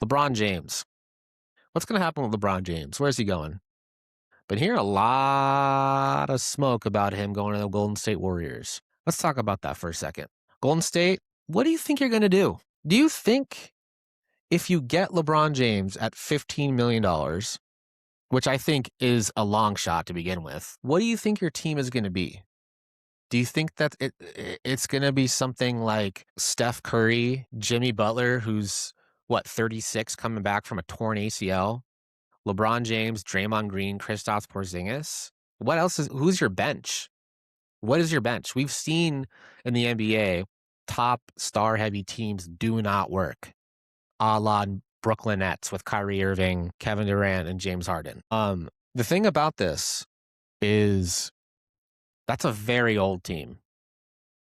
LeBron James. What's going to happen with LeBron James? Where's he going? Been hearing a lot of smoke about him going to the Golden State Warriors. Let's talk about that for a second. Golden State, what do you think you're going to do? Do you think if you get LeBron James at $15 million, which I think is a long shot to begin with, what do you think your team is going to be? Do you think that it's going to be something like Steph Curry, Jimmy Butler, who's, 36, coming back from a torn ACL? LeBron James, Draymond Green, Kristaps Porzingis? What else who's your bench? What is your bench? We've seen in the NBA, top star-heavy teams do not work, a la Brooklyn Nets with Kyrie Irving, Kevin Durant, and James Harden. The thing about this is that's a very old team.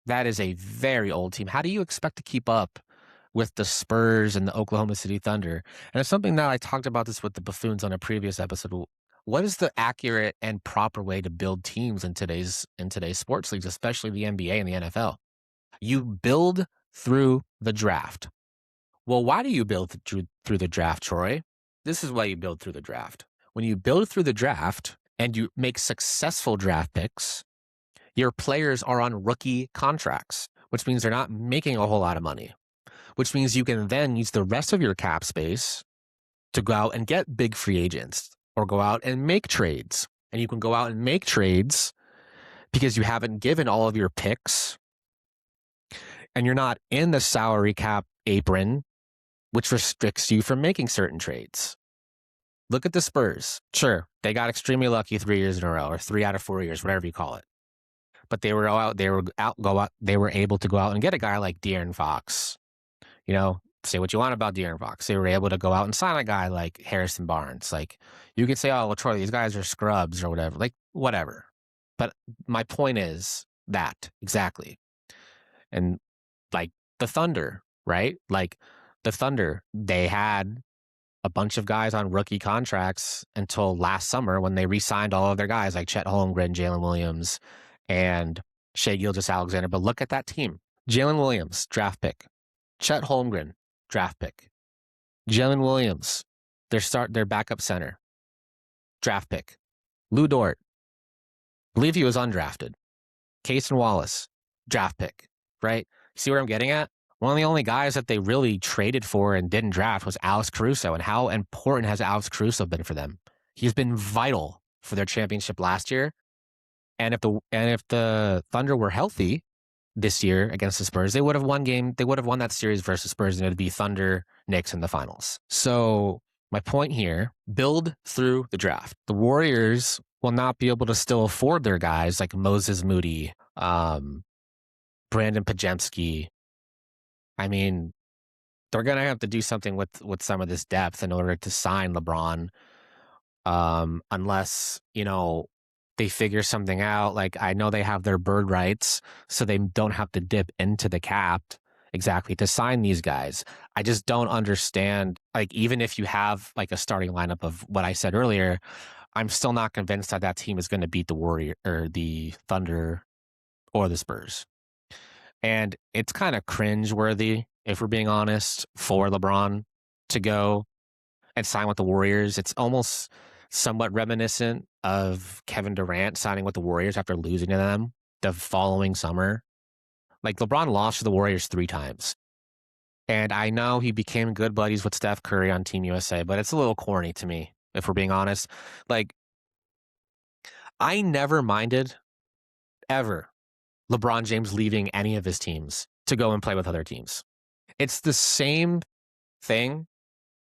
That is a very old team. How do you expect to keep up with the Spurs and the Oklahoma City Thunder? And it's something that I talked about this with the Buffoons on a previous episode. What is the accurate and proper way to build teams in today's sports leagues, especially the NBA and the NFL? You build through the draft. Well, why do you build through the draft, Troy? This is why you build through the draft. When you build through the draft and you make successful draft picks, your players are on rookie contracts, which means they're not making a whole lot of money, which means you can then use the rest of your cap space to go out and get big free agents or go out and make trades. And you can go out and make trades because you haven't given all of your picks and you're not in the salary cap apron, which restricts you from making certain trades. Look at the Spurs. Sure, they got extremely lucky 3 years in a row, or 3 out of 4 years, whatever you call it. But they were able to go out and get a guy like De'Aaron Fox. You know, say what you want about De'Aaron Fox. They were able to go out and sign a guy like Harrison Barnes. Like, you could say, oh, well, Troy, these guys are scrubs or whatever. Like, whatever. But my point is that, exactly. And like the Thunder, right? Like the Thunder, they had a bunch of guys on rookie contracts until last summer when they re-signed all of their guys like Chet Holmgren, Jalen Williams, and Shai Gilgeous-Alexander. But look at that team. Jalen Williams, draft pick. Chet Holmgren, draft pick. Jalen Williams, their backup center, draft pick. Lou Dort, believe he was undrafted. Cason Wallace, draft pick, right? See where I'm getting at? One of the only guys that they really traded for and didn't draft was Alex Caruso. And how important has Alex Caruso been for them? He's been vital for their championship last year. And if the Thunder were healthy this year against the Spurs, they would have won that series versus Spurs, and it would be Thunder Knicks in the finals. So my point here, build through the draft. The Warriors will not be able to still afford their guys like Moses Moody, Brandon Podziemski. I mean, they're going to have to do something with some of this depth in order to sign LeBron, unless, they figure something out. Like, I know they have their bird rights, so they don't have to dip into the cap exactly to sign these guys. I just don't understand. Like, even if you have like a starting lineup of what I said earlier, I'm still not convinced that team is going to beat the Warrior or the Thunder or the Spurs. And it's kind of cringe-worthy, if we're being honest, for LeBron to go and sign with the Warriors. It's almost somewhat reminiscent of Kevin Durant signing with the Warriors after losing to them the following summer. Like, LeBron lost to the Warriors 3 times. And I know he became good buddies with Steph Curry on Team USA, but it's a little corny to me, if we're being honest. Like, I never minded, ever, LeBron James leaving any of his teams to go and play with other teams. It's the same thing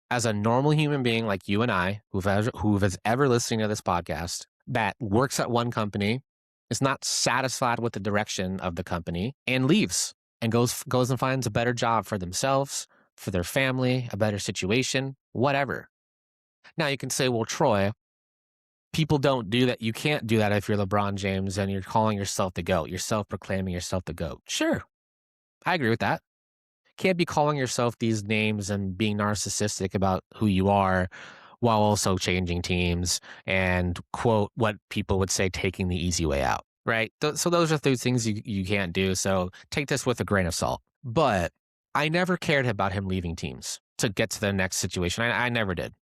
as a normal human being like you and I, who is ever listening to this podcast, that works at one company, is not satisfied with the direction of the company, and leaves and goes and finds a better job for themselves, for their family, a better situation, whatever. Now you can say, well, Troy, people don't do that. You can't do that if you're LeBron James and you're calling yourself the GOAT. You're self-proclaiming yourself the GOAT. Sure, I agree with that. Can't be calling yourself these names and being narcissistic about who you are while also changing teams and, quote, what people would say, taking the easy way out, right? So those are 3 things you can't do. So take this with a grain of salt. But I never cared about him leaving teams. to get to the next situation. I never did.